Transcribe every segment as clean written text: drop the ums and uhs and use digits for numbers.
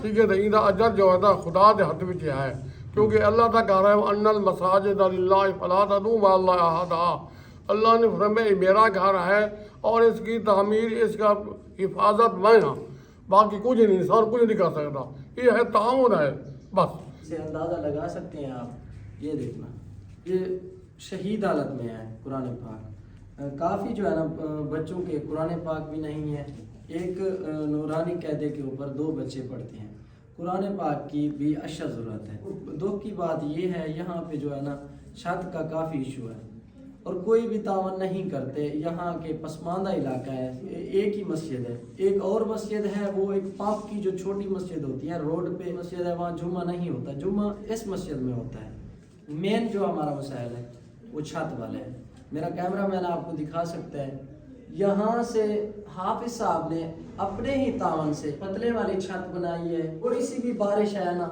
ٹھیک ہے نا اجر جو ہے نا خدا دے ہاتھ وچ ہے کیونکہ اللہ کا کہہ رہا ہے ان المساجد للہ فلا تدعوا مع اللہ احدا اللہ نے فرمایا یہ میرا گھر ہے اور اس کی تعمیر اس کا حفاظت میں ہاں باقی کچھ نہیں انسان کچھ نہیں کر سکتا یہ ہے تعاون ہے بس سے اندازہ لگا سکتے ہیں آپ یہ دیکھنا یہ شہید حالت میں ہے قرآن پاک کافی جو ہے نا بچوں کے قرآن پاک بھی نہیں ہے ایک نورانی قاعدے کے اوپر 2 بچے پڑھتے ہیں قرآن پاک کی بھی اشد ضرورت ہے دکھ کی بات یہ ہے یہاں پہ جو ہے نا چھت کا کافی ایشو ہے اور کوئی بھی تعاون نہیں کرتے یہاں کے پسماندہ علاقہ ہے ایک ہی مسجد ہے ایک اور مسجد ہے وہ ایک پاپ کی جو چھوٹی مسجد ہوتی ہے روڈ پہ مسجد ہے وہاں جمعہ نہیں ہوتا جمعہ اس مسجد میں ہوتا ہے مین جو ہمارا مسائل ہے وہ چھت والے ہے میرا کیمرہ مین آپ کو دکھا سکتا ہے یہاں سے حافظ صاحب نے اپنے ہی تعاون سے پتلے والی چھت بنائی ہے تھوڑی سی بھی بارش ہے نا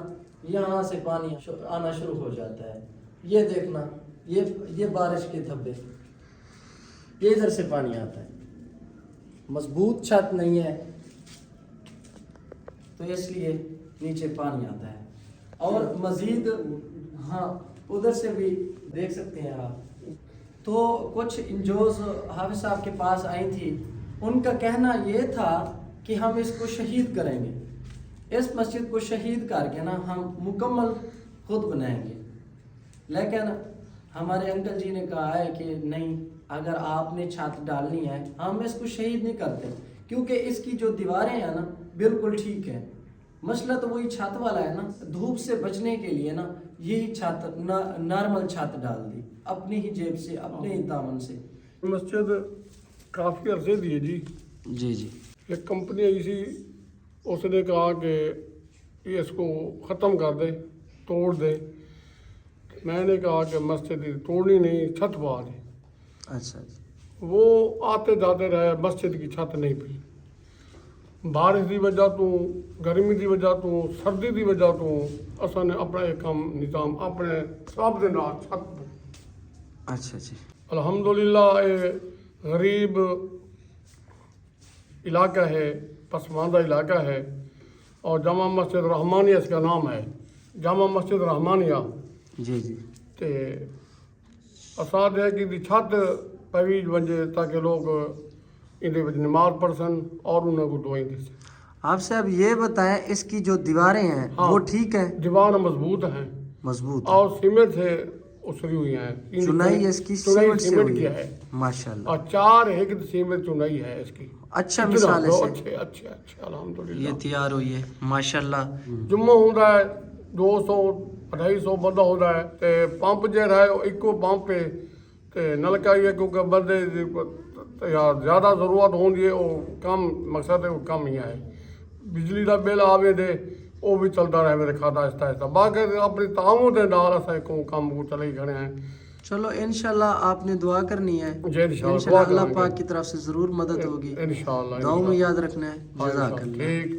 یہاں سے پانی آنا شروع ہو جاتا ہے یہ دیکھنا یہ بارش کے دھبے یہ ادھر سے پانی آتا ہے مضبوط چھت نہیں ہے تو اس لیے نیچے پانی آتا ہے اور مزید ہاں ادھر سے بھی دیکھ سکتے ہیں آپ تو کچھ انجوز حافظ صاحب کے پاس آئی تھی ان کا کہنا یہ تھا کہ ہم اس کو شہید کریں گے اس مسجد کو شہید کر کے نا ہم مکمل خود بنائیں گے لیکن ہمارے انکل جی نے کہا ہے کہ نہیں اگر آپ نے چھت ڈالنی ہے ہم اس کو شہید نہیں کرتے کیونکہ اس کی جو دیواریں ہیں نا بالکل ٹھیک ہے مسئلہ تو وہی چھت والا ہے نا دھوپ سے بچنے کے لیے نا یہی چھت نارمل چھت ڈال دی اپنی ہی جیب سے اپنے ہی تعاون سے مسجد کافی عرصے دی ہے جی ایک کمپنی آئی سی اس نے کہا کہ یہ اس کو ختم کر دے توڑ دے میں نے کہا کہ مسجد توڑنی نہیں چھت پا دے اچھا وہ آتے جاتے رہے مسجد کی چھت نہیں پی بارش کی وجہ تو گرمی کی وجہ تو سردی کی وجہ تو اصل نے اپنا ایک کام نظام اپنے سب دے نال چھت اچھا جی الحمدللہ یہ غریب علاقہ ہے پسماندہ علاقہ ہے اور جامع مسجد رحمانیہ اس کا نام ہے جامع مسجد رحمانیہ جی تے اساد ہے کہ چھت پوی ونجے تاکہ لوگ اندے وچ نماز پڑھ سن اور انہوں کو دعائیں دے سن آپ صاحب یہ بتائیں اس کی جو دیواریں ہیں وہ ٹھیک ہیں دیوار مضبوط ہیں مضبوط اور سیمنٹ سے اسری ہوئی ہیں چنائی اس کی سیمنٹ سے ہوئی کی ہے ہے ماشاءاللہ اور 4 ایک سیمنٹ چنائی ہے اس کی اچھا مثال ہے اچھے الحمدللہ یہ تیار ہوئی ہے ماشاءاللہ جمعہ ہوندا ہے 200 250 بندہ ہوتا ہے تے پمپ جو ہے ایکو پمپ پہ تے نلکا ہی ہے کیونکہ بندے یا زیادہ ضرورت ہوندی ہے وہ کم مقصد ہے وہ کم ہی ہے بجلی کا بل آوے دے وہ بھی چلتا رہے میرے کھاتا آہستہ باقی اپنی تعاون دے نال اساں کو کام کو چلے ہی کھڑے ہیں چلو انشاءاللہ آپ نے دعا کرنی ہے جی انشاءاللہ انشاءاللہ اللہ پاک کی طرف سے ضرور مدد ہوگی انشاءاللہ دعاؤں میں یاد رکھنا ہے جزاک اللہ ٹھیک